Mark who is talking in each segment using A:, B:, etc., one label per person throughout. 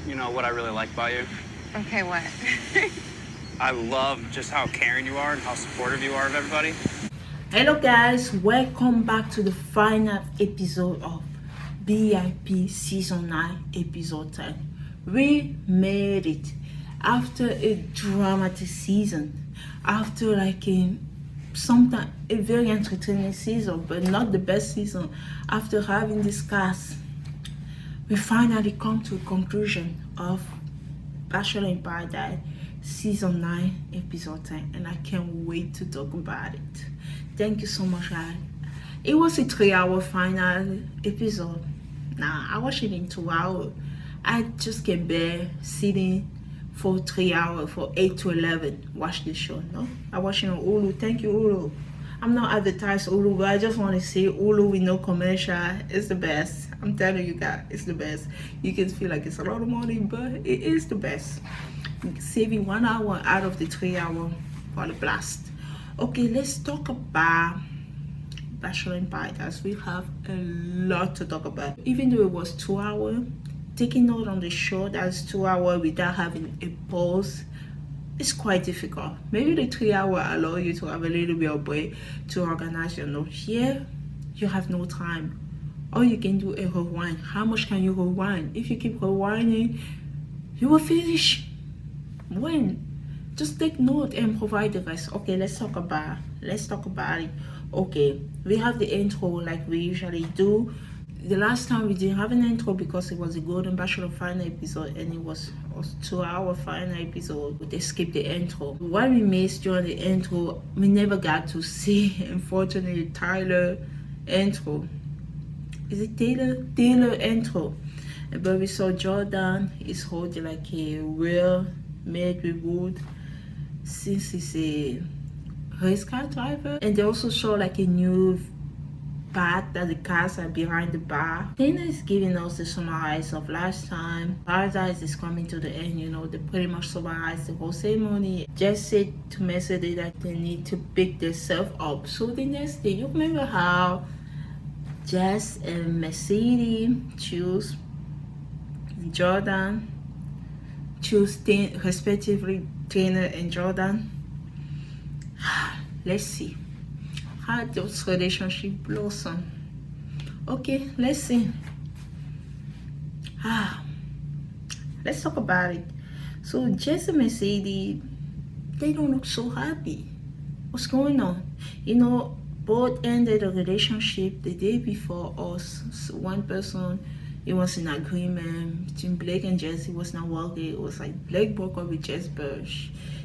A: you know what I really like about you?
B: Okay, what?
A: I love just how caring you are and how supportive you are of everybody.
C: Hello guys, welcome back to the final episode of BIP Season 9 Episode 10. We made it after a dramatic season, after sometimes a very entertaining season, but not the best season. After having discussed, we finally come to a conclusion of Bachelor in Paradise Season 9 Episode 10, and I can't wait to talk about it. Thank you so much, guys. It was a 3 hour final episode. Nah, I watched it in 2 hours. I just can't bear sitting for 3 hours, for 8 to 11, watch this show. No, I watch it on Hulu. Thank you, Hulu. I'm not advertised Hulu, but I just want to say Hulu with no commercial is the best. I'm telling you guys, it's the best. You can feel like it's a lot of money, but it is the best. Saving 1 hour out of the 3 hour for the blast. Okay, let's talk about Bachelor in Paradise. We have a lot to talk about. Even though it was 2 hours, taking note on the show that's 2 hours without having a pause, it's quite difficult. Maybe the 3 hour allow you to have a little bit of break to organize your notes. Here, you have no time. All you can do is rewind. How much can you rewind? If you keep rewinding, you will finish. When? Just take note and provide the rest. Okay, let's talk about it. Okay, we have the intro like we usually do. The last time we didn't have an intro because it was a Golden Bachelor final episode and it was 2 hour final episode. They skipped the intro. What we missed during the intro, we never got to see, unfortunately, Tyler intro. Is it Taylor intro? But we saw Jordan is holding like a real made with wood since he's a race car driver. And they also show like a new path that the cars are behind the bar. Dana is giving us the summarize of last time. Paradise is coming to the end, they pretty much summarize the whole ceremony. Just said to Mercedes that they need to pick themselves up. So the next day, you remember how Jess and Mercedes choose Jordan, choose respectively Tanner and Jordan. Let's see how those relationship blossom. Okay, let's see. Let's talk about it. So Jess and Mercedes, they don't look so happy. What's going on? Both ended a relationship the day before us. So one person, it was an agreement between Blake and Jess. It was not working. It was like Blake broke up with Jess, but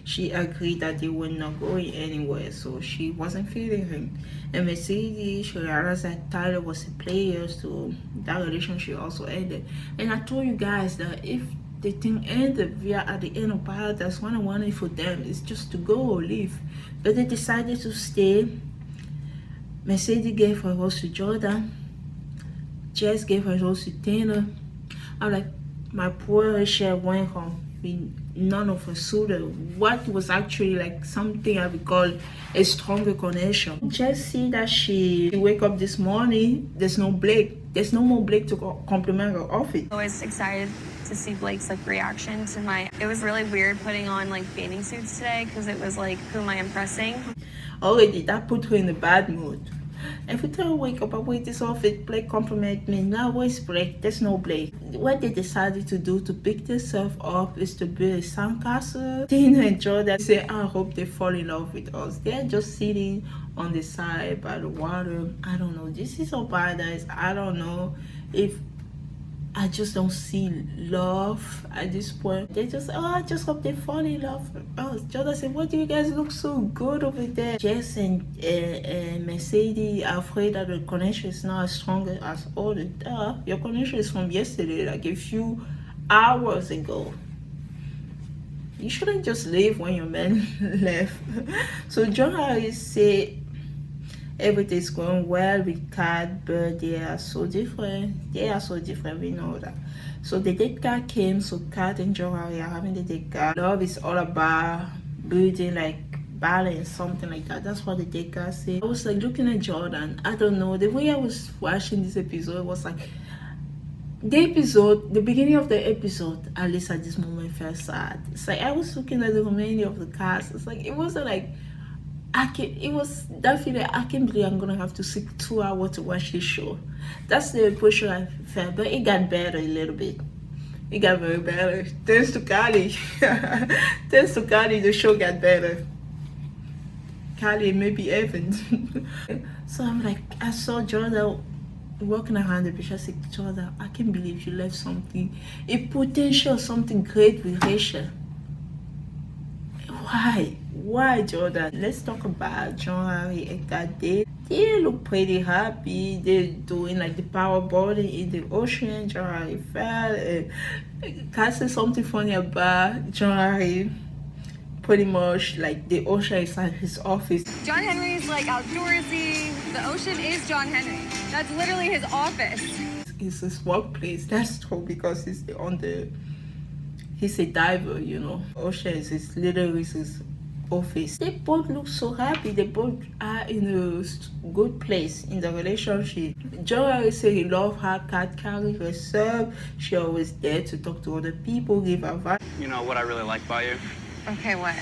C: she agreed that they were not going anywhere, so she wasn't feeling him. And Mercedes, she realized that Tyler was a player, so that relationship also ended. And I told you guys that if the thing ended, we are at the end of Paradise. What I wanted for them is just to go or leave, but they decided to stay. Mercedes gave her rose to Jordan. Jess gave her rose to Taylor. I'm like, my poor Rachel went home with none of her suited. What was actually like something I would call a stronger connection. Jess see that she wake up this morning, there's no Blake. There's no more Blake to compliment her outfit.
B: I was excited to see Blake's reaction to it was really weird putting on bathing suits today because it was like, who am I impressing?
C: Already that put her in a bad mood. Every time I wake up, I wear this outfit, Blake compliment me. Now where's Blake? There's no Blake. What they decided to do to pick themselves up is to build a sandcastle. Tina and Jordan say, I hope they fall in love with us. They're just sitting on the side by the water. I don't know. This is so paradise. I don't know if I just don't see love at this point. They just, I just hope they fall in love with us. Jordan said, why do you guys look so good over there? Jess and Mercedes are afraid that the connection is not as strong as all the your connection is from yesterday, like a few hours ago. You shouldn't just leave when your man left. So John Harris said, everything's going well with Kat, but they are so different. We know that. So the date card came, so Kat and Johari are having the date card. Love is all about building balance, something like that. That's what the date card said. I was looking at Jordan. I don't know. The way I was watching this episode was the beginning of the episode, at least at this moment, felt sad. It's like I was looking at the remaining of the cast. It's like it wasn't like it was that feeling. I can't believe I'm gonna have to sit 2 hours to watch this show. That's the pressure I felt, but it got better a little bit. It got very better. Thanks to Kali. Thanks to Kali, the show got better. Kali, maybe Evan. So I'm like, I saw Jordan walking around the beach. I said, Jordan, I can't believe you left something, a potential something great with Rachel. Why, Jordan? Let's talk about John Harry and that day. They look pretty happy. They're doing like the power boarding in the ocean. John Harry fell. Can I say something funny about John Harry? Pretty much like the ocean is at his office.
D: John Henry's like outdoorsy. The ocean is John Henry. That's literally his office.
C: It's his workplace. That's true because he's a diver, you know. Ocean is literally his office. They both look so happy. They both are in a good place in the relationship. Joey said he loved her cat carry herself. She always there to talk to other people, give advice.
A: You know what I really like about you?
D: Okay, what?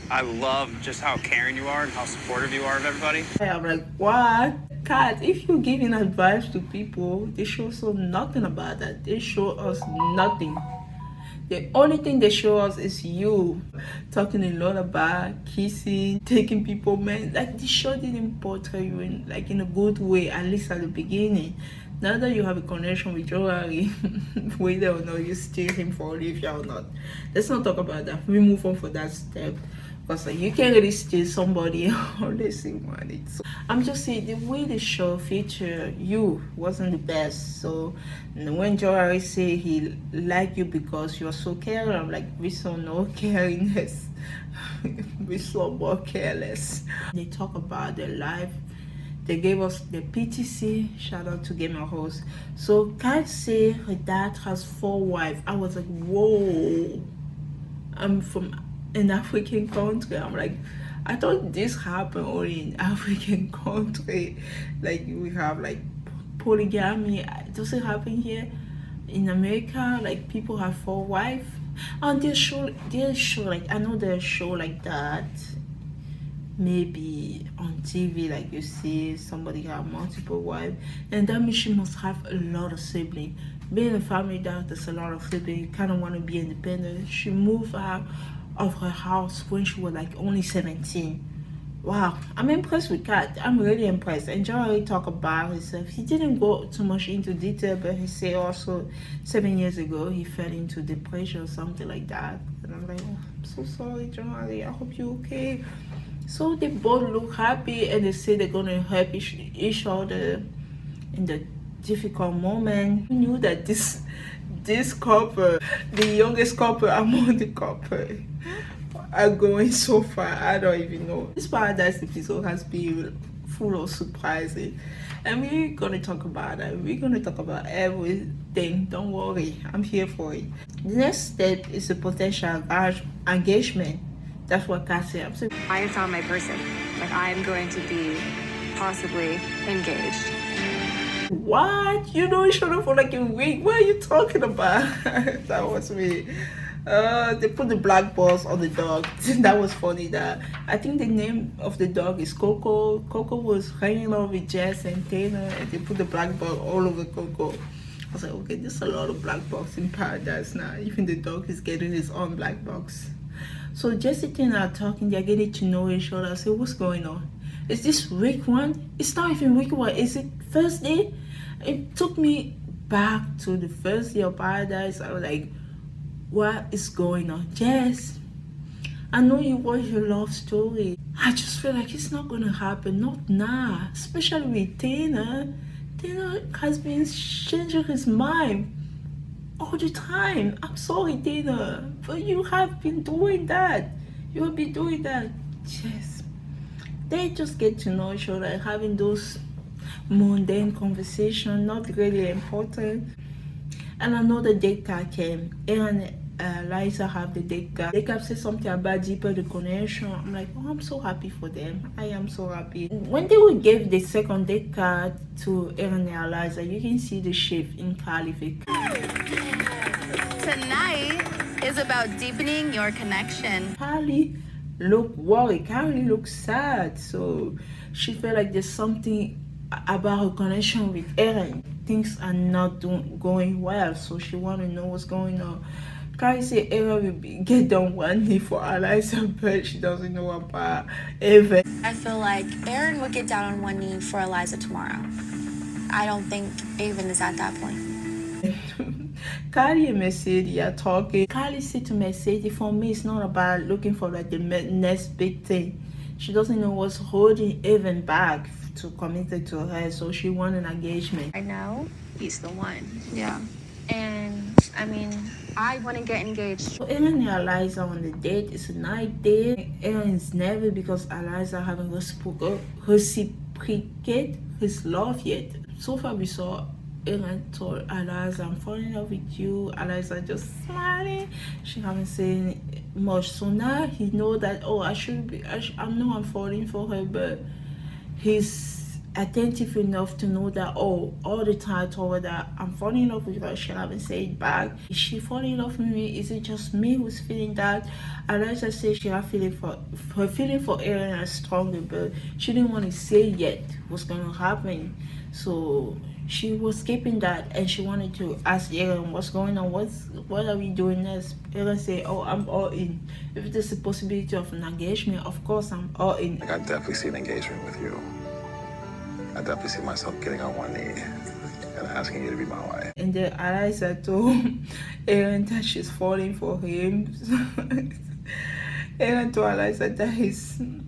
A: I love just how caring you are and how supportive you are of everybody.
C: I'm like, what? Cat, if you're giving advice to people, they show us nothing about that. They show us nothing. The only thing they show us is you talking a lot about kissing, taking people, man. Like the show didn't portray you in a good way, at least at the beginning. Now that you have a connection with Joey, whether or not you steal him for Olivia or not, let's not talk about that. We move on for that step. Because like, you can't really steal somebody unless you want it. So, I'm just saying the way the show featured you wasn't the best. So when Joey say he liked you because you're so caring, I'm like, we saw no caringness. We saw more careless. They talk about their life. They gave us the PTC. Shout out to Gamer Host. So Kat say her dad has 4 wives. I was like, whoa. I'm from an African country. I'm like, I thought this happened only in African country. Like we have like polygamy. Does it happen here in America? Like people have 4 wives. And they're show like, I know there's a show like that. Maybe on TV, like you see somebody have multiple wives, and that means she must have a lot of siblings. Being a family that there's a lot of siblings, you kind of want to be independent. She moved out of her house when she was like only 17. Wow, I'm impressed with Kat. I'm really impressed. And John already talked about himself. He didn't go too much into detail, but he said also 7 years ago he fell into depression or something like that. And I'm like, oh, I'm so sorry, John. I hope you're okay. So they both look happy, and they say they're gonna help each other in the difficult moment. We knew that this couple, the youngest couple among the couple, are going so far. I don't even know. This Paradise episode has been full of surprises, and we're gonna talk about it. We're gonna talk about everything. Don't worry, I'm here for it. The next step is a potential engagement. That's what Kat said.
D: I have found my person. Like, I'm going to be possibly engaged.
C: What? You know each other for like a week? What are you talking about? That was me. They put the black balls on the dog. That was funny. That I think the name of the dog is Coco. Coco was hanging out with Jess and Taylor, and they put the black ball all over Coco. I was like, okay, there's a lot of black box in Paradise now. Even the dog is getting his own black box. So Jessica and I are talking, they're getting to know each other. I say, what's going on? Is this week 1? It's not even week 1. Is it first day? It took me back to the first day of Paradise. I was like, what is going on? Jess, I know you watch your love story. I just feel like it's not gonna happen. Not now. Especially with Tanner. Tanner has been changing his mind all the time. I'm sorry, Dana, but you have been doing that. You have been doing that. Yes. They just get to know each other, having those mundane conversations, not really important. And I know the data came. Liza have the date card. They can say something about deeper the connection. I'm like, oh, I'm so happy for them. I am so happy. When they will give the second date card to Aaron and Liza, you can see the shift in Kylie.
E: Tonight is about deepening your connection.
C: Kylie look worried. Kylie looks sad. So she felt like there's something about her connection with Aaron. Things are not going well. So she want to know what's going on. Kylie said Aaron will get down one knee for Eliza, but she doesn't know about Evan.
F: I feel like Aaron would get down on one knee for Eliza tomorrow. I don't think Avon is at that point.
C: Kylie and Mercedes are talking. Kylie said to Mercedes, for me, it's not about looking for like the next big thing. She doesn't know what's holding Evan back to commit it to her, so she wants an engagement.
B: I know he's the one.
F: Yeah.
B: And I mean, I want to get engaged.
C: So Aaron and Eliza on the date. It's a night date. Aaron is nervous because Eliza haven't reciprocated his love yet. So far we saw Aaron told Eliza, I'm falling in love with you. Eliza just smiling. She haven't said much. So now he know that, oh, I know I'm falling for her, but he's attentive enough to know that, oh, all the time I told her that I'm falling in love with her. She haven't said it back. Is she falling in love with me? Is it just me who's feeling that? Eliza said she had her feeling for Aaron is stronger, but she didn't want to say yet what's gonna happen. So she was skipping that, and she wanted to ask Aaron what's going on, what are we doing next. Aaron said, oh, I'm all in. If there's a possibility of an engagement, of course I'm all in.
G: I definitely see an engagement with you. I definitely see myself getting on one knee and asking you to be my wife.
C: And then Eliza told Aaron that she's falling for him. Aaron told Eliza that he see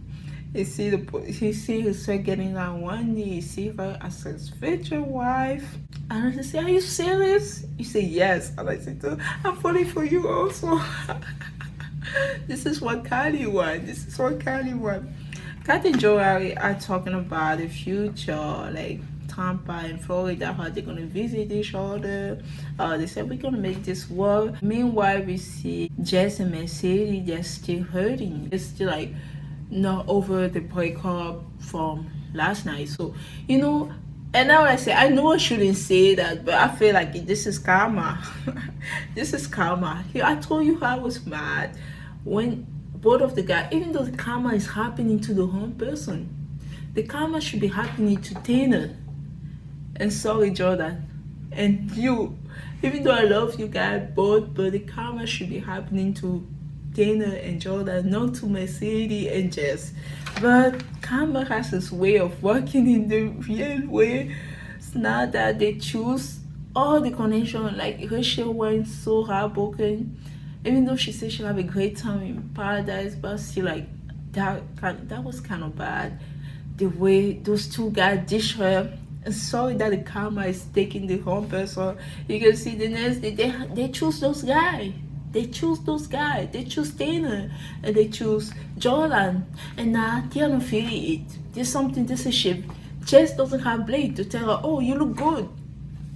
C: herself getting on one knee. He see her as his future wife. And I said, are you serious? You say yes. And I said, I'm falling for you also. This is what Kylie wants. Kat and Joey are talking about the future, like Tampa and Florida, how they're gonna visit each other. They said we're gonna make this work. Meanwhile, we see Jess and Mercedes, they're still hurting. They're still like not over the breakup from last night. So, you know, and now I say, I know I shouldn't say that, but I feel like this is karma. This is karma. I told you I was mad when both of the guys, even though the karma is happening to the wrong person, the karma should be happening to Tanner and sorry Jordan and you. Even though I love you guys both, but the karma should be happening to Tanner and Jordan, not to Mercedes and Jess. But karma has its way of working in the real way. It's not that they choose all the connection, like Rachel went so heartbroken. Even though she said she'll have a great time in paradise, but still, like, that was kind of bad. The way those two guys dish her. And sorry that the karma is taking the wrong person. You can see the next day, they choose those guys. They choose Tanner, and they choose Jordan. And now they are not feeling it. There's a shift. Jess doesn't have Blake to tell her, oh, you look good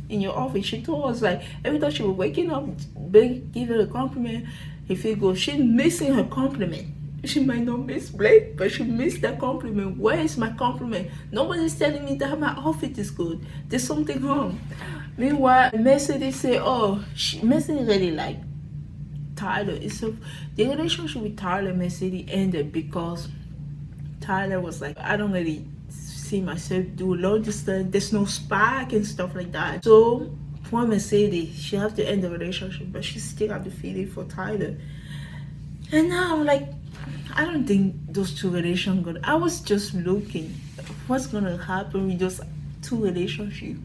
C: in your office. She told us, like, every time she was waking up, Blake give her a compliment. If you go, she's missing her compliment. She might not miss Blake, but she missed that compliment. Where is my compliment? Nobody's telling me that my outfit is good. There's something wrong. Meanwhile, Mercedes say, oh, Mercedes really like Tyler. The relationship with Tyler and Mercedes ended because Tyler was like, I don't really see myself do long distance. There's no spark and stuff like that. So for Mercedes, she have to end the relationship, but she still have the feeling for Tyler. And now I'm like, I don't think those two relations good. I was just looking what's gonna happen with those two relationships.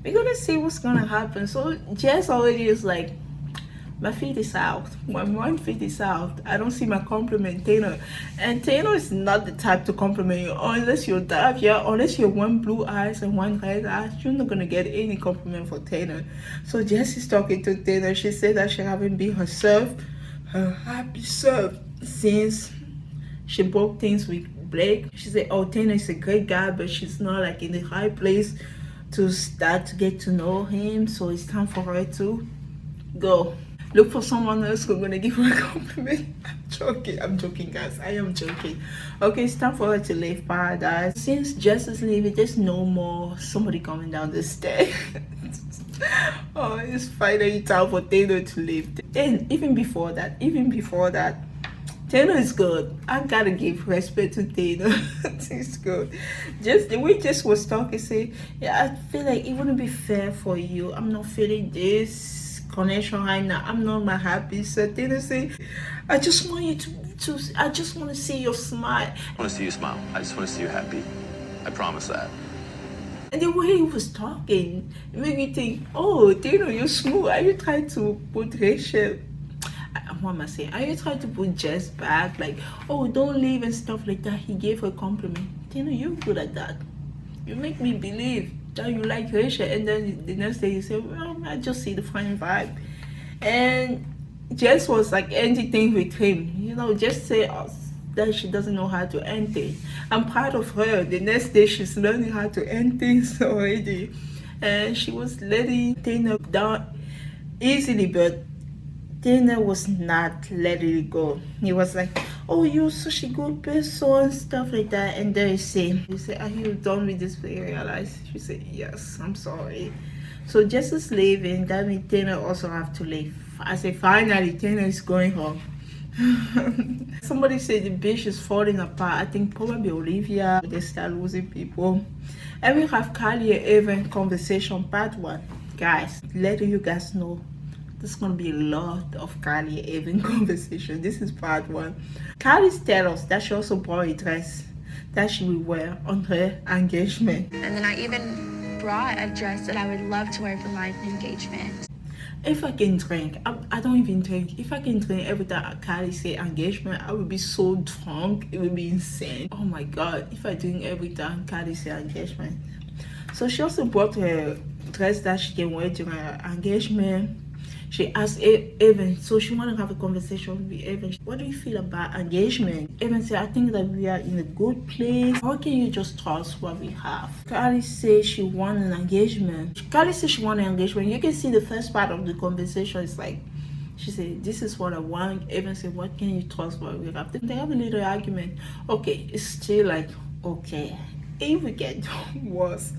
C: We're gonna see what's gonna happen. So Jess already is like, my feet is out. My one feet is out. I don't see my compliment Tanner. And Tanner is not the type to compliment you unless you're dark, yeah. Unless you're one blue eyes and one red eyes, you're not gonna get any compliment for Tanner. So Jess is talking to Tanner. She said that she haven't been herself, her happy self, since she broke things with Blake. She said, oh, Tanner is a great guy, but she's not like in the high place to start to get to know him. So it's time for her to go. Look for someone else who's gonna give her a compliment. I'm joking, guys. I am joking. Okay, it's time for her to leave paradise. Since Jess is leaving, there's no more somebody coming down the stairs. Oh, it's finally time for Taylor to leave. And even before that, Taylor is good. I gotta give respect to Taylor. It's good. Just the way Jess was talking, say, yeah, I feel like it wouldn't be fair for you. I'm not feeling this connection right now. I'm not my happy. So Taylor say, I just want you to I just want to see your smile.
G: I want to see you smile. I just want to see you happy. I promise that.
C: And the way he was talking, it made me think, oh, Taylor, you're smooth. Are you trying to put Rachel? What am I saying? Are you trying to put Jess back? Like, oh, don't leave and stuff like that. He gave her a compliment. Taylor, you're good at that. You make me believe that you like Rachel. And then the next day you say, well, I just see the fine vibe. And Jess was like ending things with him. You know, just say that she doesn't know how to end things. I'm proud of her. The next day she's learning how to end things already. And she was letting Taylor down easily, but Taylor was not letting it go. He was like, oh, you're such a good person and stuff like that. And then he say, are you done with this? I realize. She said, yes, I'm sorry. So Jess is leaving. That means Taylor also have to leave. I say, finally, Taylor is going home. Somebody said the beach is falling apart. I think probably Olivia, they start losing people. And we have Kylie and Evan conversation part 1. Guys, letting you guys know, there's gonna be a lot of Kylie and Evan conversation. This is part 1. Kylie tells us that she also bought a dress that she will wear on her engagement.
F: And then I even brought a dress that I would love to wear for my engagement.
C: If I can drink, I don't even drink. If I can drink every time Kylie say engagement, I would be so drunk. It would be insane. Oh my God, if I drink every time Kylie say engagement. So she also bought her dress that she can wear during her engagement. She asked Evan, so she want to have a conversation with Evan. What do you feel about engagement? Evan said, I think that we are in a good place. How can you just trust what we have? Kylie said she want an engagement. Kylie said she want an engagement. You can see the first part of the conversation is like, she said, this is what I want. Evan said, what can you trust what we have? They have a little argument. Okay, it's still like, okay, if we get worse.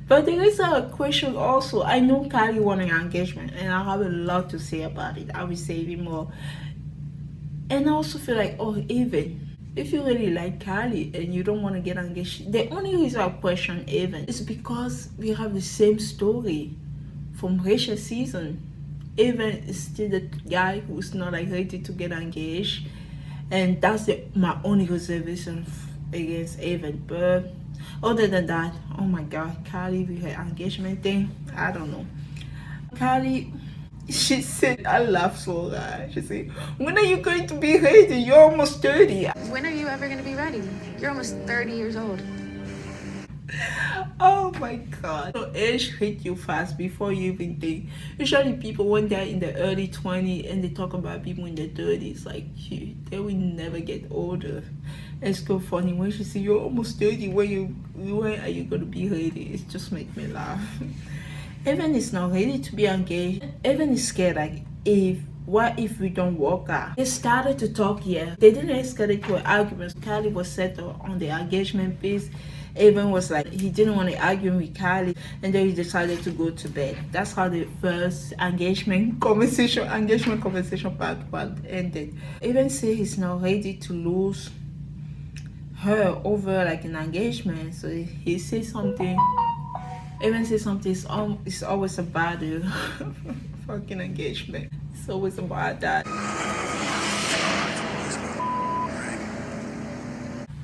C: But there is a question also. I know Kylie won an engagement and I have a lot to say about it. I will say it more. And I also feel like, oh, even if you really like Kylie and you don't want to get engaged, the only reason I question Evan is because we have the same story from Rachel's season. Evan is still the guy who's not like ready to get engaged. And that's my only reservation against Evan. But other than that, oh my God, Kylie with her engagement thing, I don't know. Kylie, she said, I laughed so hard. She said, when are you going to be ready? You're almost 30.
F: When are you ever going to be ready? You're almost 30 years old.
C: Oh my God. So age hit you fast before you even think. Usually people, when they're in the early 20s and they talk about people in their 30s, like, they will never get older. It's so funny when she say you're almost 30, when are you going to be ready? It just makes me laugh. Evan is not ready to be engaged. Evan is scared, like, what if we don't work out? They started to talk, yeah. They didn't escalate to an argument. Kylie was settled on the engagement piece. Evan was like, he didn't want to argue with Kylie, and then he decided to go to bed. That's how the first engagement conversation part 1 ended. Evan said he's not ready to lose her over like an engagement. So he said something. Evan said something. It's always about the fucking engagement. It's always about that.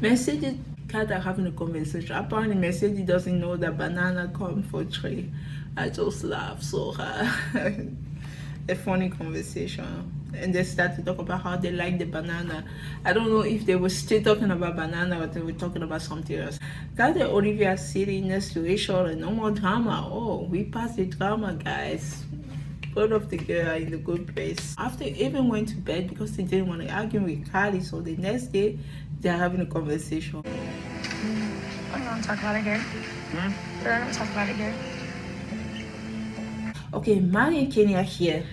C: Mercedes cat are having a conversation. Apparently Mercedes doesn't know that banana come for tree. I just laugh so hard. A funny conversation. And they start to talk about how they like the banana. I don't know if they were still talking about banana or they were talking about something else. Got the Olivia sitting next to Rachel and no more drama. Oh, we passed the drama, guys. Both of the girls are in a good place. After Evan went to bed because they didn't want to argue with Kylie, so the next day they're having a conversation.
F: I don't want to talk about it here. I don't want to talk about it here.
C: Okay, Mari and Kenny are here.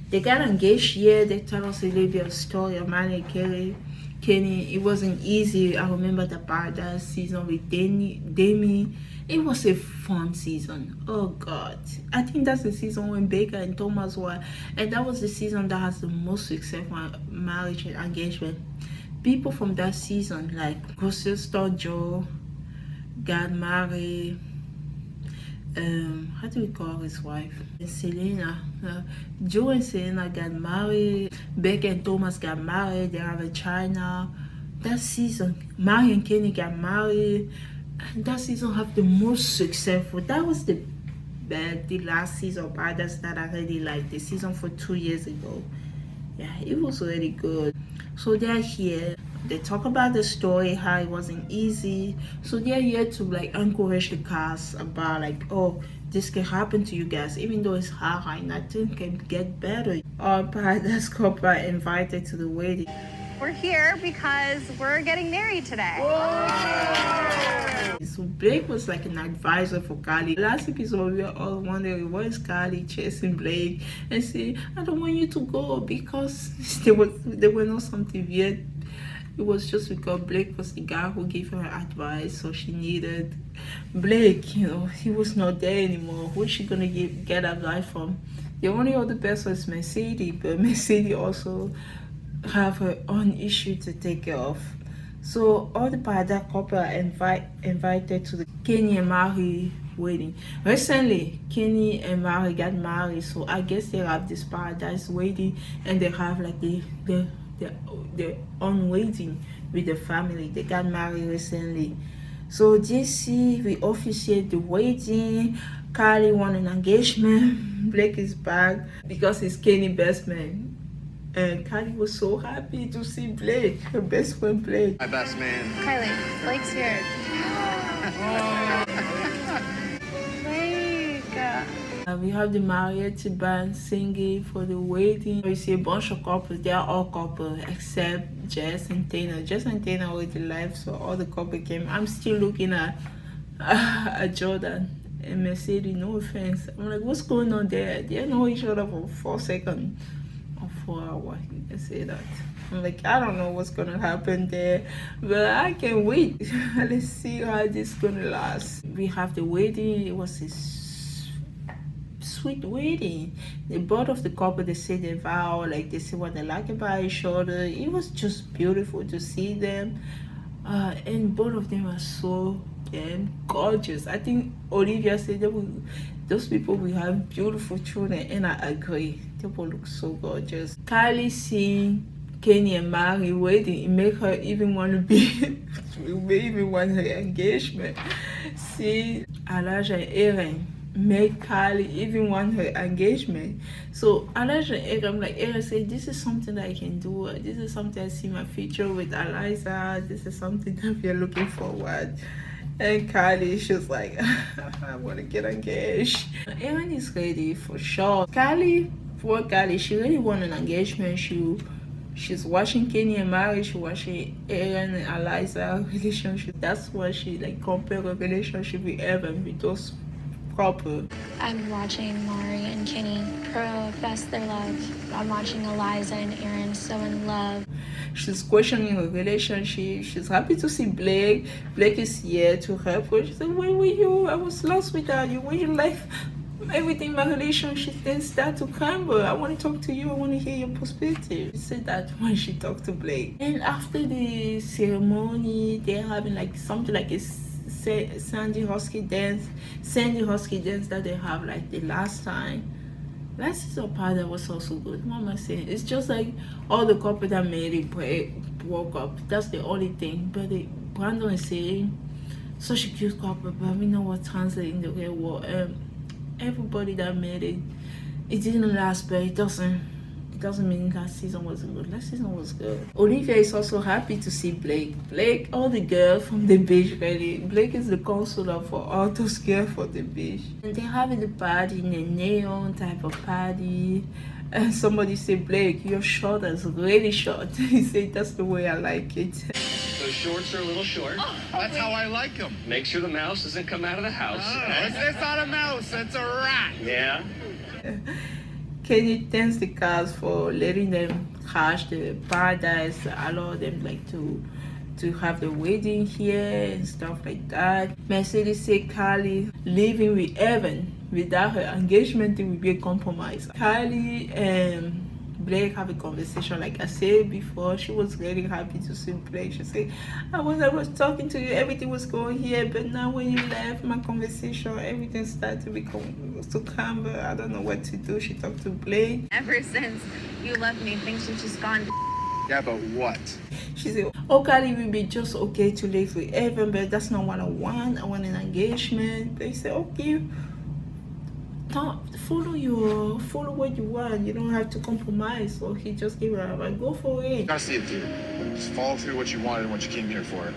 C: They got engaged. Yeah, they tell us a little bit of story of Manny and Kenny. It wasn't easy. I remember the Paradise season with Demi. It was a fun season. Oh God, I think that's the season when Baker and Thomas were, and that was the season that has the most successful marriage and engagement. People from that season, like sister Joe, got married. How do we call his wife? Selena. Joe and Selena got married. Beck and Thomas got married. They have a child now. That season, Mary and Kenny got married. And that season have the most successful. That was the last season of Paradise that I really liked. The season for 2 years ago. Yeah, it was really good. So they're here. They talk about the story, how it wasn't easy. So they're here to like encourage the cast about like, oh, this can happen to you guys. Even though it's hard right now, things can get better. Our Paradise couple invited to the wedding.
D: We're here because we're getting married today.
C: So Blake was like an advisor for Kylie. Last episode, we were all wondering, why is Kylie chasing Blake and say, I don't want you to go, because there were not something weird. It was just because Blake was the guy who gave her advice, so she needed Blake. You know, he was not there anymore. Who's she gonna get advice from? The only other person is Mercedes, but Mercedes also have her own issue to take care of. So all the Paradise couple are invited to the Kenny and Mary wedding. Recently, Kenny and Mary got married, so I guess they have this Paradise wedding, and they have like their own wedding with the family. They got married recently. So JC, we officiate the wedding. Kylie won an engagement. Blake is back because he's Kenny's best man. And Kylie was so happy to see Blake, her best friend Blake.
G: My best man.
D: Kylie, Blake's here.
C: We have the mariachi band singing for the wedding. We see a bunch of couples. They are all couples except Jess and Tana. Jess and Tana already left, so all the couple came. I'm still looking at Jordan and Mercedes. No offense. I'm like, what's going on there? They know each other for 4 seconds or 4 hours. You can say that. I'm like, I don't know what's gonna happen there, but I can't wait. Let's see how this is gonna last. We have the wedding. It was a sweet wedding. The both of the couple, they say they vow, like they say what they like about each other. It was just beautiful to see them, and both of them are so damn gorgeous. I think Olivia said those people will have beautiful children, and I agree. They both look so gorgeous. Kylie seeing Kenny and Mary wedding, it made her even want to be even want her engagement. See Elijah and Aaron made Kylie even want her engagement. So Elijah and Aaron, like Aaron said, this is something that I can do. This is something I see my future with Eliza. This is something that we are looking forward. And Kylie, she's like, I want to get engaged. Aaron is ready for sure. Poor Kylie, she really want an engagement. She's watching Kenny and Mary, she's watching Aaron and Eliza relationship. That's why she like compare a relationship with Evan with those couple.
B: I'm watching Mari and Kenny profess their love. I'm watching Eliza and Aaron so in love.
C: She's questioning her relationship. She's happy to see Blake. Blake is here to help her. She said, where were you? I was lost without you. When you left everything, my relationship then start to crumble. I want to talk to you. I want to hear your perspective. She said that when she talked to Blake. And after the ceremony, they're having like something like a Sandy Husky dance that they have like the last time. Last season part that was also good. What am I saying? It's just like all the couple that made it broke up. That's the only thing. But Brandon is saying such a cute couple, but we know what translates in the real world. Everybody that made it didn't last, but it doesn't mean last season wasn't good. Last season was good. Olivia is also happy to see Blake. All the girls from the beach ready. Blake is the counselor for all those girls for the beach. And they're having the party in a neon type of party. And somebody said, Blake, your short is really short. He said, that's the way I like it.
H: Those shorts are a little short.
G: That's how I like them.
H: Make sure the mouse doesn't come out of the house.
G: It's not a mouse, it's a rat.
H: Yeah.
C: Kenny thanks the cars for letting them crash the paradise, allow them like to have the wedding here and stuff like that. Mercedes said Kylie living with Evan without her engagement thing will be a compromise. Kylie and Blake have a conversation. Like I said before, she was really happy to see Blake. She said, I was talking to you, everything was going here, but now when you left my conversation, everything started to become so calm, but I don't know what to do. She talked to Blake.
E: Ever since you left me, things have just gone to
A: Yeah, but what?
C: She said, oh, Kylie will be just okay to live with Evan, but that's not what I want. I want an engagement. They said, okay, follow what you want. You don't have to compromise. So he just gave her a go for it.
G: You gotta see it through. Just follow through what you wanted and what you came here for.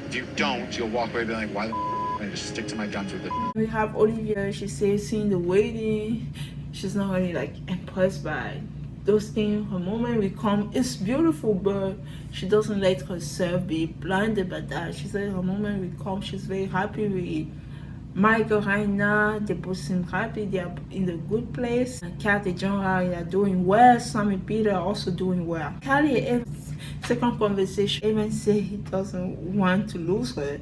G: If you don't, you'll walk away being like, why the f*** I just stick to my guns with it.
C: We have Olivia. She says, seeing the wedding, she's not really like impressed by those things. Her moment will come. It's beautiful, but she doesn't let herself be blinded by that. She said her moment will come. She's very happy with Michael right now. They both seem happy. They are in a good place. Kat and John are doing well. Sam and Peter are also doing well. Kylie, second conversation, Evan said he doesn't want to lose her.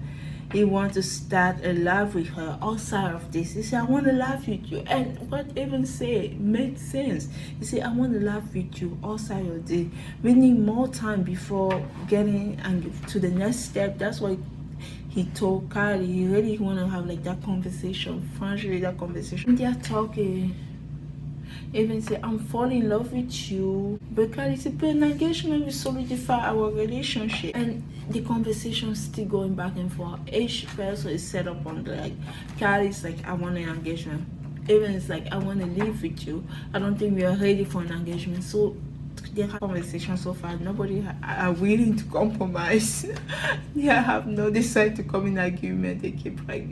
C: He wants to start a life with her outside of this. He said, I want to laugh with you. And what Evan said made sense. He said, I want to laugh with you outside of this. We need more time before getting to the next step. That's why he told Kylie he really want to have like that conversation, frankly, that conversation. They are talking. Even say, I'm falling in love with you. But Kylie said, but an engagement will solidify our relationship. And the conversation still going back and forth. Each person is set up on the, like, Kylie's like, I want an engagement. Even it's like, I want to live with you. I don't think we are ready for an engagement. So they have conversation so far. Nobody are willing to compromise. They have no decide to come in agreement. They keep like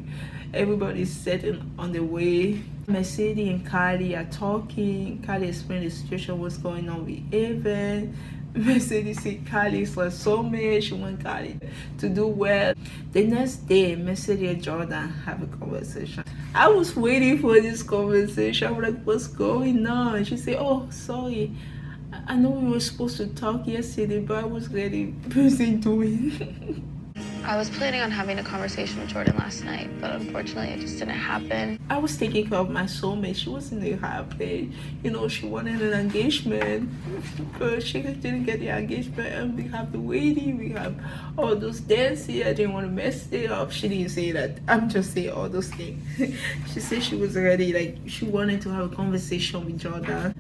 C: everybody's setting on the way. Mercedes and Kylie are talking. Kylie explained the situation, what's going on with Evan. Mercedes said Kylie is her soulmate. She wants Kylie to do well. The next day, Mercedes and Jordan have a conversation. I was waiting for this conversation. I'm like, what's going on? She said, oh, sorry. I know we were supposed to talk yesterday, but I was really busy doing.
F: I was planning on having a conversation with Jordan last night, but unfortunately it just didn't happen.
C: I was taking care of my soulmate. She was in a high place. You know, she wanted an engagement, but she didn't get the engagement. And we have the wedding, we have all those dances. I didn't want to mess it up. She didn't say that. I'm just saying all those things. She said she was ready, like she wanted to have a conversation with Jordan.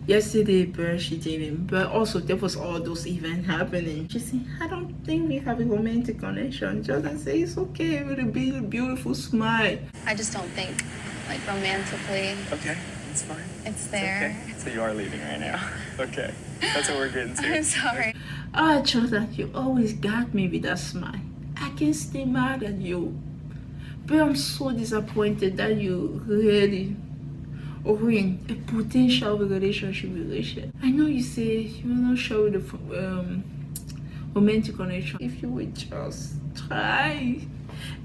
C: Yesterday, but she didn't. But also, there was all those events happening. She said, I don't think we have a romantic connection. Jordan said, it's okay with a big, beautiful smile.
F: I just don't think, like, romantically,
A: Okay, it's fine.
F: it's there.
A: Okay. So you are leaving right now. Okay. That's what we're getting to.
F: I'm sorry.
C: Ah, Jordan, you always got me with that smile. I can't stay mad at you. But I'm so disappointed that you really ruin a potential relationship with Rachel. I know you say you're not sure with the romantic connection. If you would just try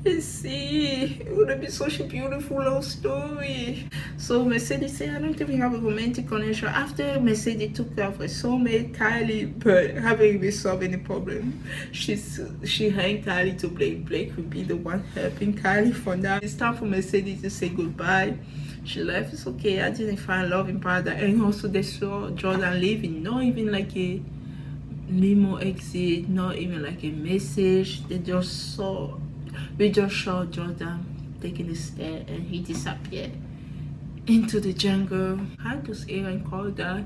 C: and see, it would be such a beautiful love story. So Mercedes said, I don't think we have a romantic connection. After Mercedes took care of her soulmate, Kylie, but haven't even solved any problem. She hanged Kylie to Blake. Blake will be the one helping Kylie for now. It's time for Mercedes to say goodbye. She left. It's okay. I didn't find love in paradise. And also they saw Jordan leaving. Not even like a limo exit. Not even like a message. We just saw Jordan taking a step and he disappeared into the jungle. How does Aaron call that?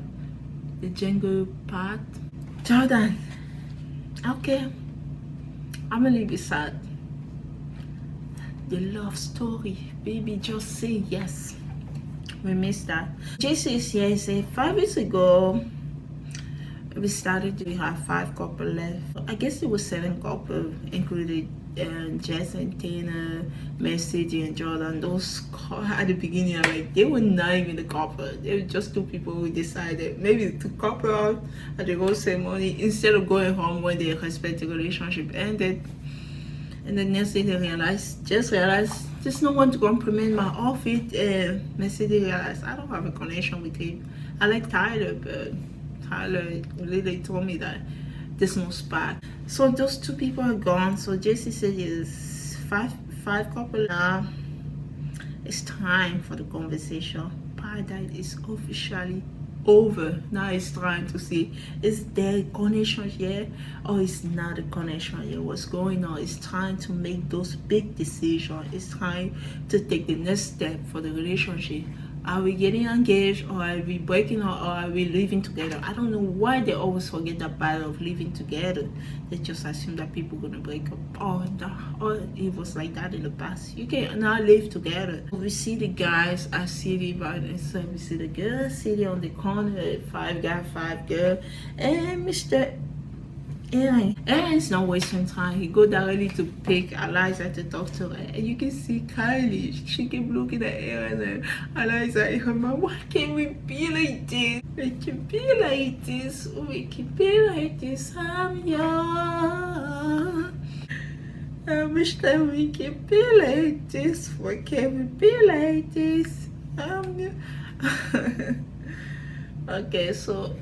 C: The jungle path? Jordan. Okay. I'm gonna leave it sad. The love story. Baby, just say yes. We missed that. JC is here. He said 5 weeks ago we started. We have 5 couples left. I guess it was 7 couples, including Jess and Tina, Mercedes and Jordan. Those at the beginning are like they were not even a couple. They were just 2 people who decided maybe to couple out at the rose ceremony instead of going home when their respective relationship ended. And the next thing they realized, there's no one to compliment my outfit. Mercedes realized I don't have a connection with him. I like Tyler, but Tyler literally told me that there's no spark. So those two people are gone. So Jesse said it's five couple now. It's time for the conversation. Paradise is officially over. Now it's trying to see, is there a connection here or is not a connection here? What's going on? It's time to make those big decisions. It's time to take the next step for the relationship. Are we getting engaged, or are we breaking up, or are we living together? I don't know why they always forget that part of living together. They just assume that people are gonna break up. Or it was like that in the past. You can now live together. We see the guys are sitting by themselves. We see the girls sitting on the corner, 5 guy, 5 girl, and Mr. Aaron's not wasting time. He go directly to pick Eliza to talk to her. And you can see Kylie. She keep looking at Aaron and Eliza in her mind. Why can't we be like this? We can be like this. We can be like this. I'm young. I wish that we can be like this. Why can't we be like this? I'm young. Okay, so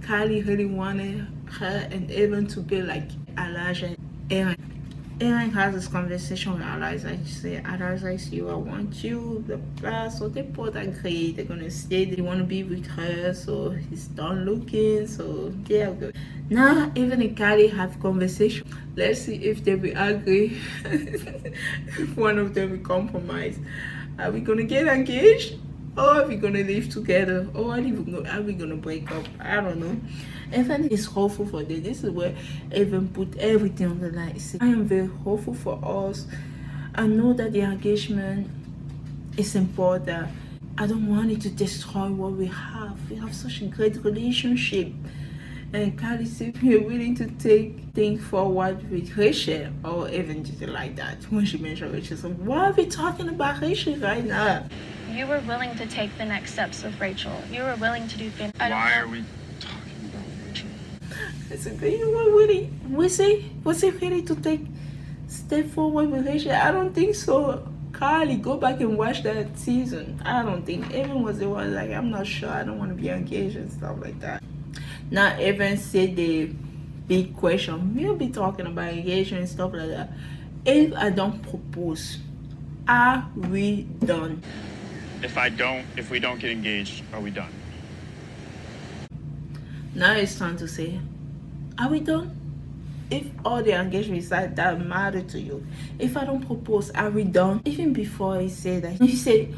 C: Kylie really wanted her and Evan to be like Elijah and Aaron. Aaron has this conversation with Eliza. She said, Eliza, I see you, I want you, blah blah. So they both agree they're gonna stay, they wanna be with her, so he's done looking, so they're good. Now Evan and Kylie have conversation. Let's see if they will agree. If one of them will compromise. Are we gonna get engaged? Or are we gonna live together? Or are we gonna break up? I don't know. Evan is hopeful for this. This is where Evan put everything on the line. I am very hopeful for us. I know that the engagement is important. I don't want it to destroy what we have. We have such a great relationship. And Kylie said we're willing to take things forward with Rachel, or even just like that. When she mentioned Rachel, so why are we talking about Rachel right now?
B: You were willing to take the next steps with Rachel. You were willing to do things.
A: Why are we talking about Rachel?
C: I said, do you want really? Was he ready to take step forward with Rachel? I don't think so. Kylie, go back and watch that season. I don't think. Evan was the one like, I'm not sure. I don't want to be engaged and stuff like that. Now Evan said the big question. We'll be talking about engagement and stuff like that. If I don't propose, are we done?
A: If we don't get engaged, are we done?
C: Now it's time to say, are we done? If all the engagement side that matter to you, if I don't propose, are we done? Even before he said that, he said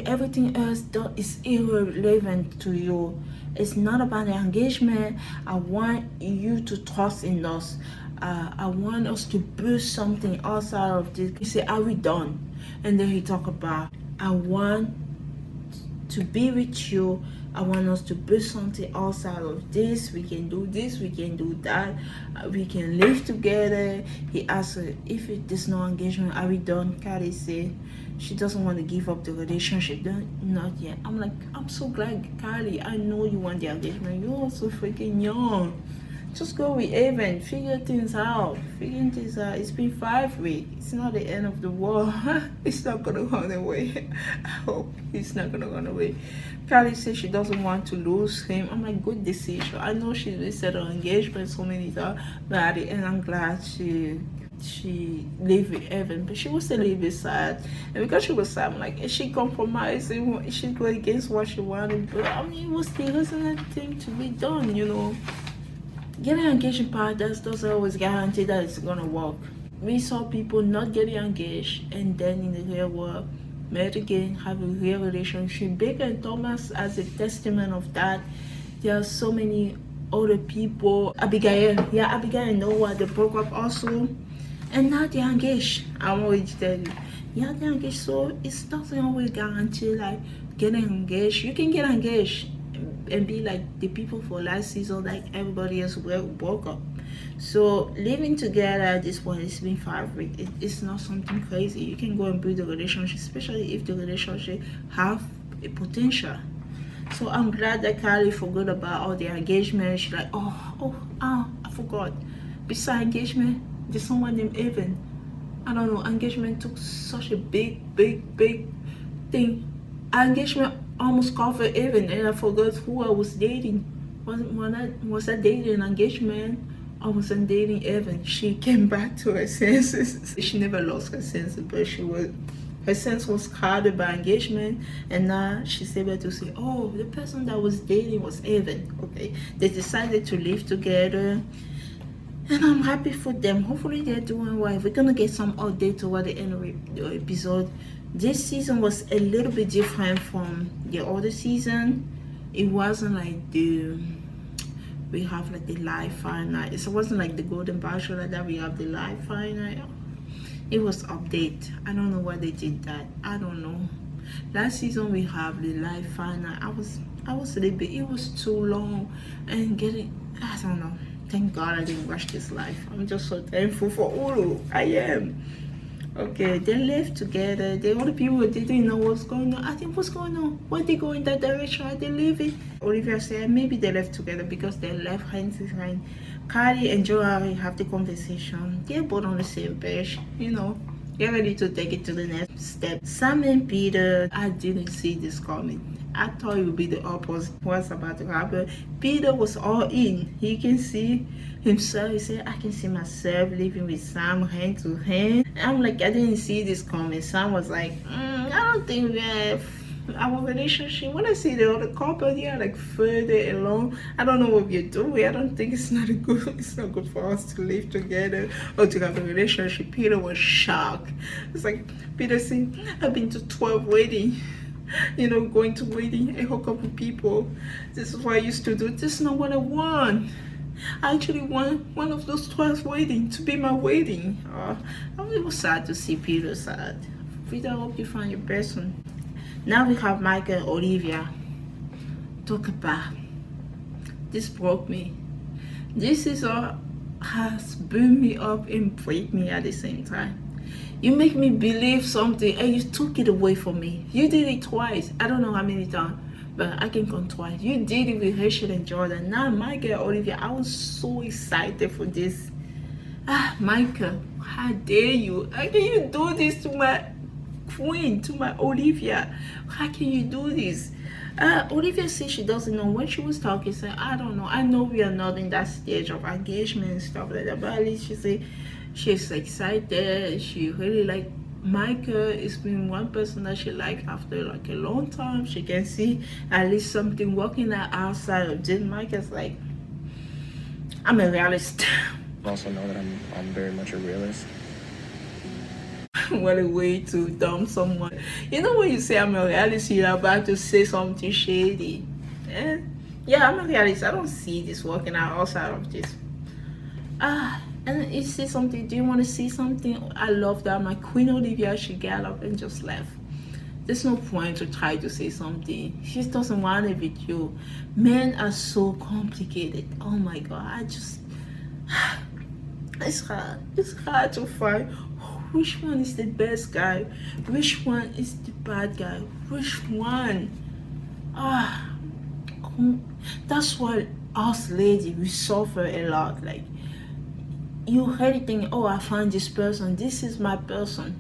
C: everything else is irrelevant to you. It's not about the engagement. I want you to trust in us. I want us to build something outside of this. He said, are we done? And then he talked about, I want to be with you. I want us to build something outside of this. We can do this, we can do that. We can live together. He asked her, if there's no engagement, are we done? Kylie said she doesn't want to give up the relationship. Not yet. I'm like, I'm so glad, Kylie. I know you want the engagement. You're also freaking young. Just go with Evan. Figure things out. Figuring things out. It's been 5 weeks. It's not the end of the world. It's not gonna run away. I hope it's not gonna run away. Kylie says she doesn't want to lose him. I'm like, good decision. I know she's listed her engagement so many times, but at the end, I'm glad she lived with Evan, but she was still a little bit sad. And because she was sad, I'm like, is she compromising? Is she going against what she wanted? But I mean, it was the reasonable thing to be done, you know. Getting engaged in paradise doesn't always guarantee that it's gonna work. We saw people not getting engaged and then in the real world met again, have a real relationship. Baker and Thomas as a testament of that. There are so many other people. Abigail and Noah, they broke up also. And now they're engaged. I'm always telling you. Yeah, they're engaged. So it doesn't always guarantee like getting engaged. You can get engaged and be like the people for last season, like everybody else broke up. So living together at this point, it's been 5 weeks. It's not something crazy. You can go and build a relationship, especially if the relationship have a potential. So I'm glad that Kylie forgot about all the engagement. She's like, I forgot. Besides engagement, there's someone named Evan. I don't know, engagement took such a big thing. Engagement almost covered Evan, and I forgot who I was dating. Was I dating an engagement? I wasn't dating Evan. She came back to her senses. She never lost her senses, but her sense was clouded by engagement, and now she's able to say, oh, the person that was dating was Evan. Okay, they decided to live together, and I'm happy for them. Hopefully they're doing well. We're gonna get some update toward the end of the episode. This season was a little bit different from the other season. It wasn't like we have like the live final. It wasn't like the Golden Bachelor that we have the live final. It was update. I don't know why they did that. I don't know. Last season we have the live final. I was a little bit, it was too long and I don't know. Thank God I didn't watch this live. I'm just so thankful for Ulu. I am. Okay, they lived together. The other people didn't know what's going on. I think what's going on? Why they go in that direction? Are they leaving? Olivia said maybe they left together because they left hand in hand. Kylie and Joey have the conversation. They're both on the same page, you know. They're ready to take it to the next step. Sam and Peter, I didn't see this coming. I thought it would be the opposite. What's about to happen? Peter was all in. He can see himself. He said, I can see myself living with Sam hand to hand. I'm like, I didn't see this coming. Sam was like, I don't think we have our relationship. When I see the other couple, they are like further along. I don't know what we're doing. I don't think it's not good for us to live together or to have a relationship. Peter was shocked. It's like Peter saying, I've been to 12 weddings. You know, going to wedding and hook up with people. This is what I used to do. This is not what I want. I actually want one of those 12 weddings to be my wedding. It was sad to see Peter sad. Peter, I hope you find your person. Now we have Mike and Olivia. Talk about. This broke me. This is all has built me up and break me at the same time. You make me believe something and you took it away from me. You did it twice. I don't know how many times, but I can count twice. You did it with Rachel and Jordan. Now, Michael, Olivia, I was so excited for this. Michael, how dare you? How can you do this to my queen, to my Olivia? How can you do this? Olivia said she doesn't know. When she was talking, said, I don't know. I know we are not in that stage of engagement and stuff like that, but at least she said, she's excited. She really like Micah. It's been one person that she liked after like a long time. She can see at least something working out outside of this. Micah's like, I'm a realist.
I: Also know that I'm very much a realist.
C: What a way to dump someone. You know when you say I'm a realist, you're about to say something shady. Yeah, I'm a realist. I don't see this working out outside of this. And you see something, do you want to see something? I love that my queen Olivia, she got up and just left. There's no point to try to say something. She doesn't want it with you. Men are so complicated. Oh my God, it's hard to find which one is the best guy, which one is the bad guy, which one. That's why us ladies, we suffer a lot. Like, you already think, oh, I found this person, this is my person.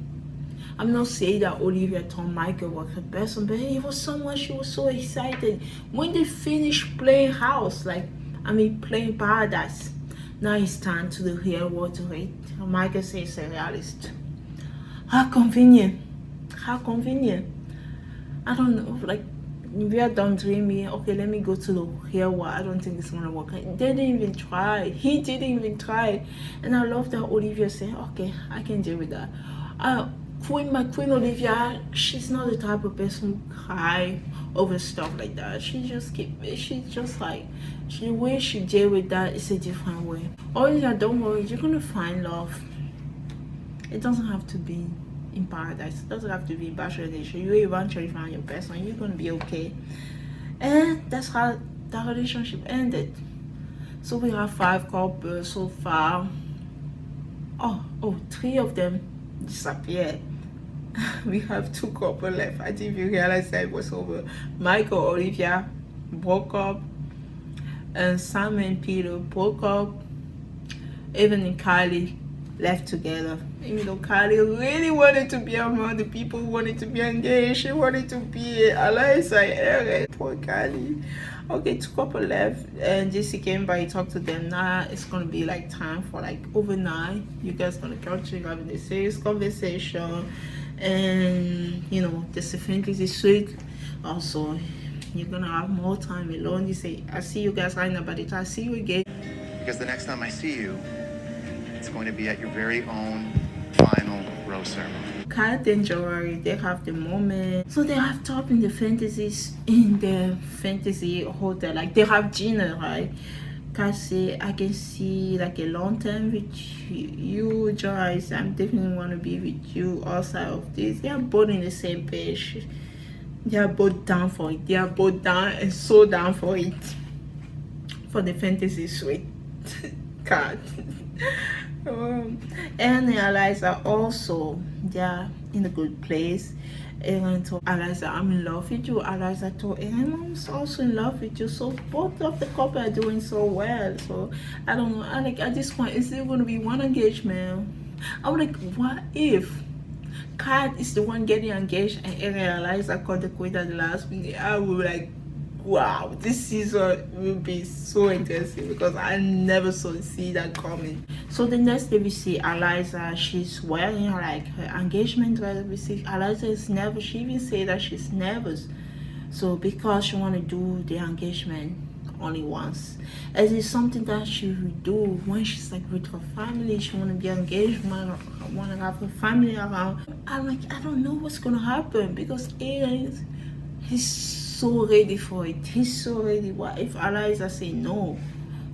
C: I'm not saying that Olivia told Michael was her person, but it was someone she was so excited. When they finished playing house, playing paradise, now it's time to the real world to it. Michael says a realist. How convenient. How convenient. I don't know, like, we are done dreaming. Okay, let me go to the real world. I don't think it's gonna work. They didn't even try. He didn't even try. And I love that Olivia said, okay, I can deal with that. My queen Olivia, she's not the type of person who cry over stuff like that. The way she deal with that is a different way. Olivia, don't worry, you're gonna find love. It doesn't have to be in paradise. It doesn't have to be Bachelor Nation. You eventually find your person. You're gonna be okay. And that's how that relationship ended. So we have 5 couples so far. Oh, 3 of them disappeared. We have 2 couples left. I didn't even realize that it was over. Michael, Olivia broke up, and Sam and Peter broke up. Evan and Kylie left together. Even though Cardi really wanted to be among the people who wanted to be engaged, she wanted to be Eliza Aaron. Poor Cardi. Okay, two couple left and JC came by, talked to them. Now it's gonna be like time for like overnight. You guys gonna continue having the serious conversation, and you know this event is sweet. Also, you're gonna have more time alone. You say, I see you guys right now, but if I see you again.
J: Because the next time I see you, it's going to be at your very own final rose ceremony.
C: Kat and Jory, they have the moment. So they have top in the fantasies in the fantasy hotel. Like they have dinner, right? Kat say, I can see like a long time with you, Joyce. I'm definitely want to be with you outside of this. They are both in the same page. They are both down for it. They are both down and so down for it. For the fantasy suite. Kat. And Eliza also, they're in a good place. Aaron told Eliza, I'm in love with you. Eliza told Aaron, I'm also in love with you. So both of the couple are doing so well. So I don't know. I like at this point, is there going to be one engagement? I'm like, what if Kat is the one getting engaged and Aaron and Eliza called the quit at the last minute? I would be like, wow, this season will be so intensive because I never see that coming. So the next day we see Eliza, she's wearing like her engagement dress. We see Eliza is nervous. She even said that she's nervous. So because she want to do the engagement only once. As it's something that she will do when she's like with her family. She want to be engaged, want to have her family around. I'm like, I don't know what's going to happen because Aaron, he's so ready for it. He's so ready. What if Eliza say no?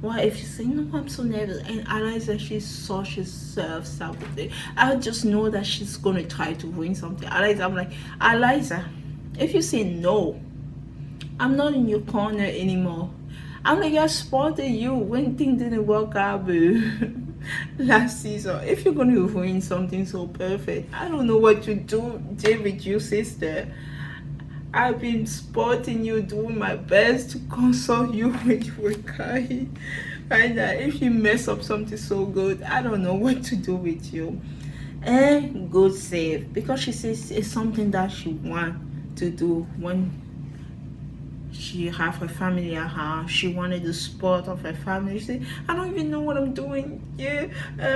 C: What if she say no, I'm so nervous? And Eliza, she's such a self-sabotage. I just know that she's gonna try to win something. Eliza, I'm like, Eliza, if you say no, I'm not in your corner anymore. I'm like, I spotted you when things didn't work out last season. If you're gonna win something so perfect, I don't know what to do, did with you, sister. I've been spotting you, doing my best to console you when you were crying. And if you mess up something so good, I don't know what to do with you. And good save, because she says it's something that she wants to do when she have her family at home. She wanted the support of her family. She said, I don't even know what I'm doing. Yeah,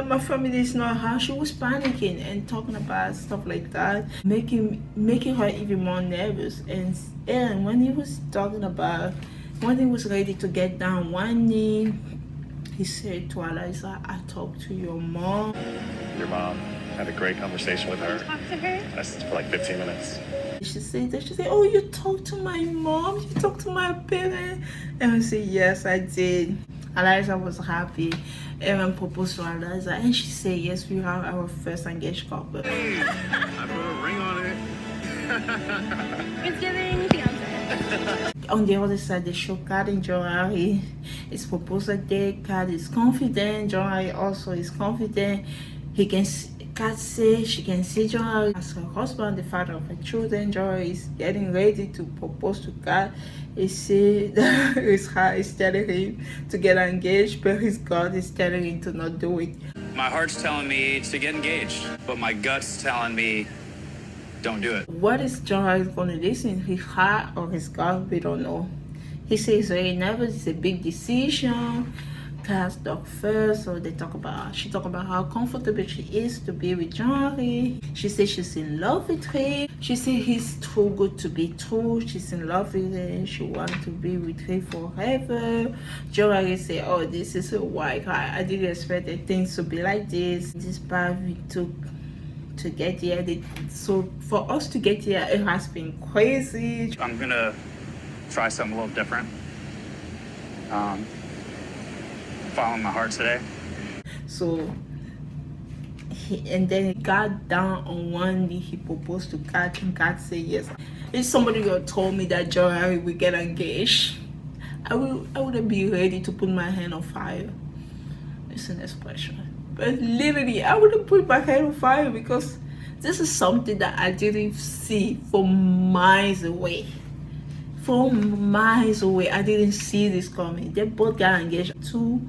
C: my family is not her. She was panicking and talking about stuff like that, making her even more nervous. And when he was talking about, when he was ready to get down one knee, he said to Eliza, I talked to your mom.
J: Your mom, had a great conversation with her.
D: Talk to her.
J: That's for like 15 minutes.
C: She said, oh, you talked to my mom? You talked to my parents? And I said, yes, I did. Eliza was happy. Aaron proposed to Eliza, and she said, yes, we have our first engaged couple.
J: Hey, I put a ring on it.
D: It's giving fiance.
C: On the other side, they show Kat and Jory. It's proposal day. Kat is confident. Jory also is confident. Kat says she can see Jory as her husband, the father of her children. Jory is getting ready to propose to Kat. He said that his heart is telling him to get engaged, but his God is telling him to not do it.
A: My heart's telling me to get engaged, but my gut's telling me don't do it.
C: What is Jory going to listen? His heart or his God? We don't know. He says very nervous. It's a big decision. Kat's dog first, so she talk about how comfortable she is to be with Jory. She says she's in love with him. She says he's too good to be true. She's in love with him. She wants to be with him forever. Jory say, oh, this is a white guy. I didn't expect things to be like this. This path we took to get here. So for us to get here, it has been crazy.
A: I'm gonna try something a little different. Following my heart today.
C: So and then he got down on one knee. He proposed to Kat, and Kat said yes. If somebody would told me that Jory will get engaged, I wouldn't be ready to put my hand on fire. It's an expression, but literally I wouldn't put my hand on fire because this is something that I didn't see from miles away. From miles away, I didn't see this coming. They both got engaged. Two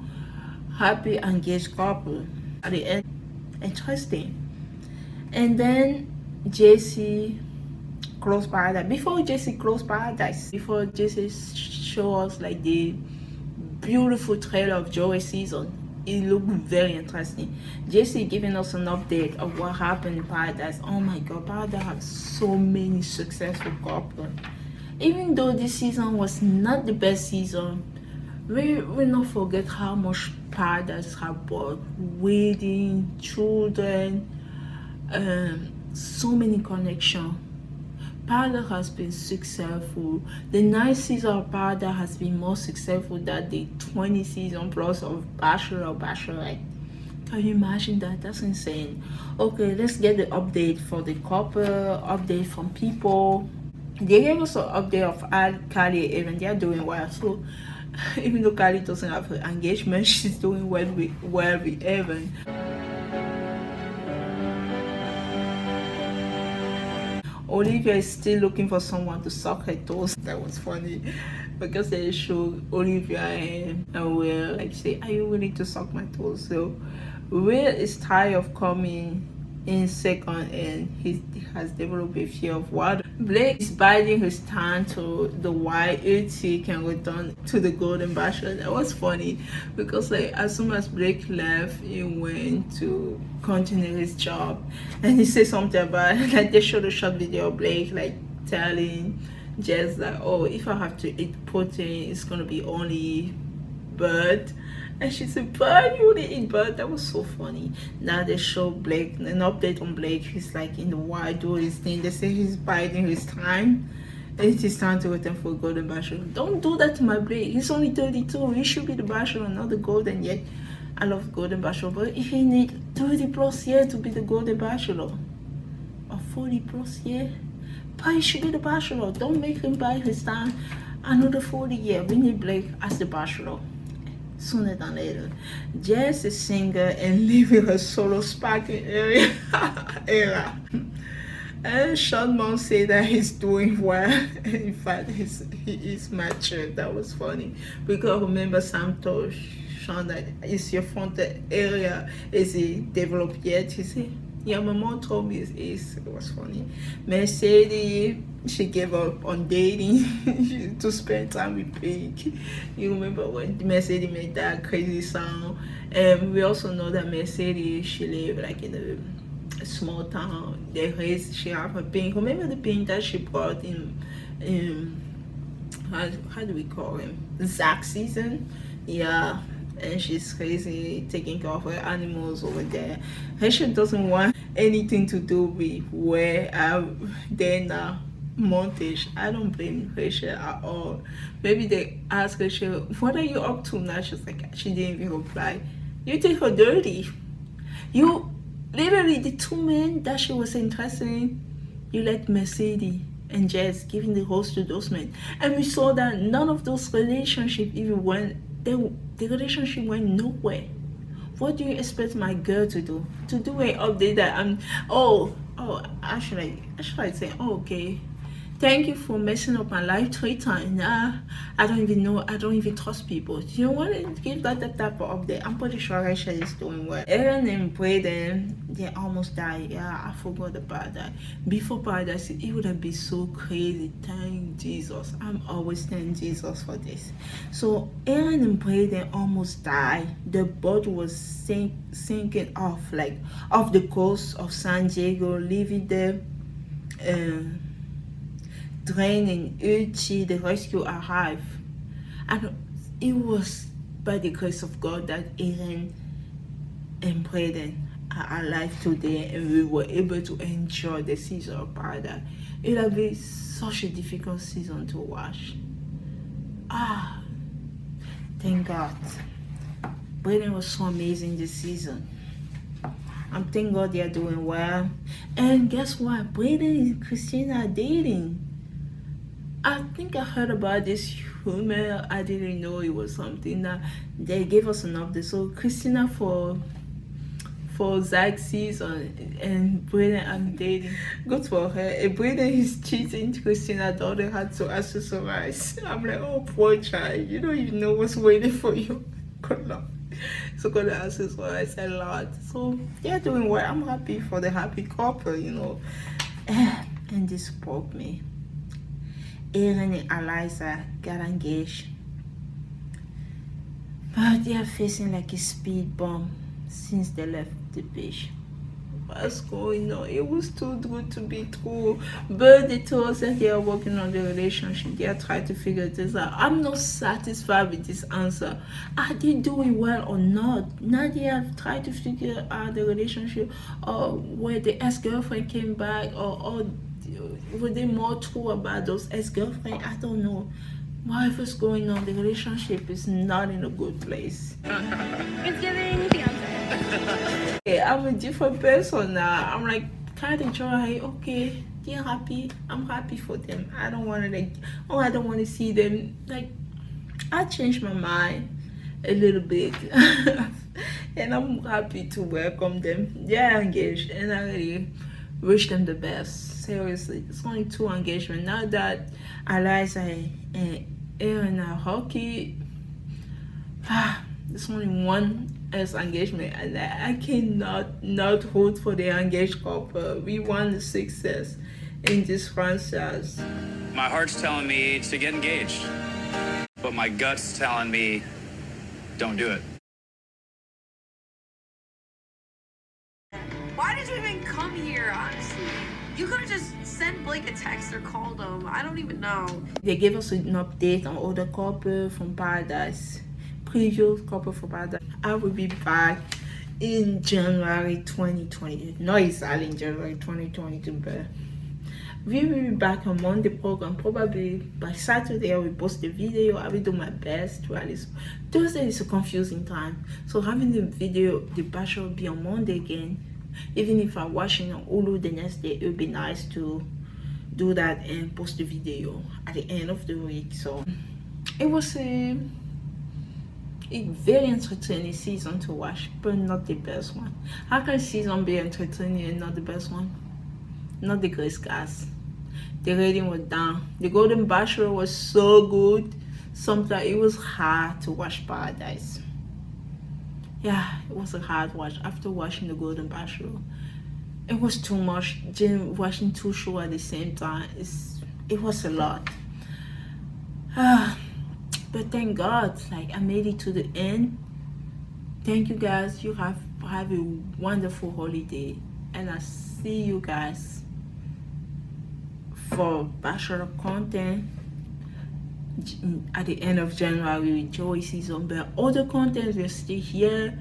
C: happy engaged couple. At the end, interesting. And then Jesse close paradise. Before Jesse close paradise, before Jesse show us like the beautiful trailer of Joey season, it looked very interesting. Jesse giving us an update of what happened in Paradise. Oh my god, Paradise has so many successful couples. Even though this season was not the best season, we will not forget how much Paradise have brought. Wedding, children, so many connections. Paradise has been successful. The 9th season of Paradise has been more successful than the 20 season plus of Bachelor or Bachelorette. Can you imagine that? That's insane. Okay, let's get the update for the couple, update from people. They gave us an update of Kylie and Evan. They are doing well. So even though Kylie doesn't have her engagement, she's doing well with Evan. Olivia is still looking for someone to suck her toes. That was funny because they showed Olivia and Will like say, "Are you willing to suck my toes?" So Will is tired of coming in second and he has developed a fear of water. Blake is biding his time to the white UT can return to the Golden Bachelor. That was funny because like as soon as Blake left, he went to continue his job and he said something about like they showed a short video of Blake like telling Jess like, oh, if I have to eat protein, it's gonna be only bird. And she said, bird, you only eat bird? That was so funny. Now they show Blake, an update on Blake. He's like in the wild doing his thing. They say he's biding his time. It is time to return for Golden Bachelor. Don't do that to my Blake. He's only 32. He should be the Bachelor, not the Golden yet. I love Golden Bachelor, but if he need 30 plus years to be the Golden Bachelor, or 40 plus years, but he should be the Bachelor. Don't make him bide his time another 40 years. We need Blake as the Bachelor. Sooner than later. Jess is single and living her solo sparking era. And Sean Mom said that he's doing well. In fact, he is mature. That was funny. Because remember Sam told Sean that is your front area, is it developed yet? He said, yeah, my mom told me it is. It was funny. Mercedes, she gave up on dating to spend time with Pink. You remember when Mercedes made that crazy sound? And we also know that Mercedes, she lived like in a small town. They raised, she have a Pink. Remember the Pink that she brought in how do we call him? Zach season? Yeah. And she's crazy taking care of her animals over there. Haitian doesn't want anything to do with where they're now montage. I don't blame Haitian at all. Maybe they ask Haitian, what are you up to now? She's like, she didn't even reply. You take her dirty. You literally the two men that she was interested in, you let Mercedes and Jess giving the host to those men. And we saw that none of those relationships even went. The relationship went nowhere. What do you expect my girl to do? To do an update that actually say, oh, okay, thank you for messing up my life 3 times. I don't even know. I don't even trust people. You know what? Give that type of update. I'm pretty sure Rachel is doing well. Aaron and Braden, they almost died. Yeah, I forgot about that. Before Paradise, it would have been so crazy. Thank Jesus. I'm always thanking Jesus for this. So Aaron and Braden almost died. The boat was sinking off the coast of San Diego, leaving them. Draining Uchi, the rescue arrived, and it was by the grace of God that Aaron and Braden are alive today, and we were able to enjoy the season of Paradise. It has been such a difficult season to watch. Thank God. Braden was so amazing this season. Thank God they are doing well. And guess what? Braden and Christina are dating. I think I heard about this rumor. I didn't know it was something that they gave us an update. So Christina for Zach's season and Braden I'm dating. Good for her. And Braden is cheating. Christina daughter had to accessorize. I'm like, oh poor child. You don't even know what's waiting for you. Good luck. So gonna ask us why I said a lot. So they're doing well. I'm happy for the happy couple, you know. And this broke me. Aaron and Eliza got engaged, but they are facing like a speed bump since they left the beach. What's going on? It was too good to be true. But they told us that they are working on the relationship. They are trying to figure this out. I'm not satisfied with this answer. Are they doing well or not? Now they have tried to figure out the relationship, or where the ex-girlfriend came back, or were they more true about those ex-girlfriends? I don't know. Whatever's going on, the relationship is not in a good place.
D: It's giving fiance.
C: Yeah, I'm a different person now. I'm like kind of joy. Okay, they're happy. I'm happy for them. I don't want to I don't want to see them like. I changed my mind a little bit, and I'm happy to welcome them. They're engaged, and I really wish them the best. Seriously, it's only 2 engagements now that Eliza and Aaron are hockey. There's only 1 as engagement, and I cannot not hold for the engaged couple. We want the success in this franchise.
A: My heart's telling me to get engaged, but my gut's telling me don't do it.
K: Why did you even come here, honestly? You could have just sent Blake a text or called him. I don't even know.
C: They gave us an update on other couple from Paradise. Previous couple from Paradise. I will be back in January 2020. No, it's all in January 2022, but we will be back on Monday program. Probably by Saturday I will post the video. I will do my best to at least. Thursday is a confusing time, so having the video, the Bachelor, will be on Monday again. Even if I'm watching on Hulu the next day, it would be nice to do that and post the video at the end of the week. So it was a very entertaining season to watch, but not the best one. How can season be entertaining and not the best one? Not the greatest cast. The rating was down. The Golden Bachelor was so good. Sometimes it was hard to watch Paradise. Yeah, it was a hard watch after watching the Golden Bachelor. It was too much. Watching 2 shows at the same time, it was a lot. But thank God, like, I made it to the end. Thank you guys. You have a wonderful holiday, and I see you guys for Bachelor content at the end of January with Joey season. But other content, we're still here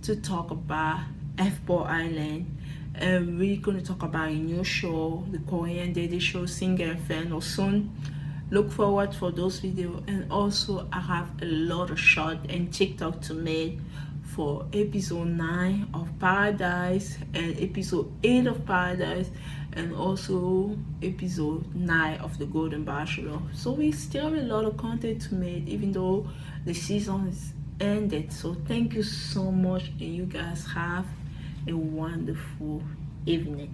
C: to talk about F-Ball Island, and we're going to talk about a new show, the Korean dating show Single Inferno, soon. Look forward for those videos. And also I have a lot of shots and TikTok to make for episode 9 of Paradise and episode 8 of Paradise, and also episode 9 of the Golden Bachelor. So we still have a lot of content to make, even though the season is ended. So thank you so much, and you guys have a wonderful evening.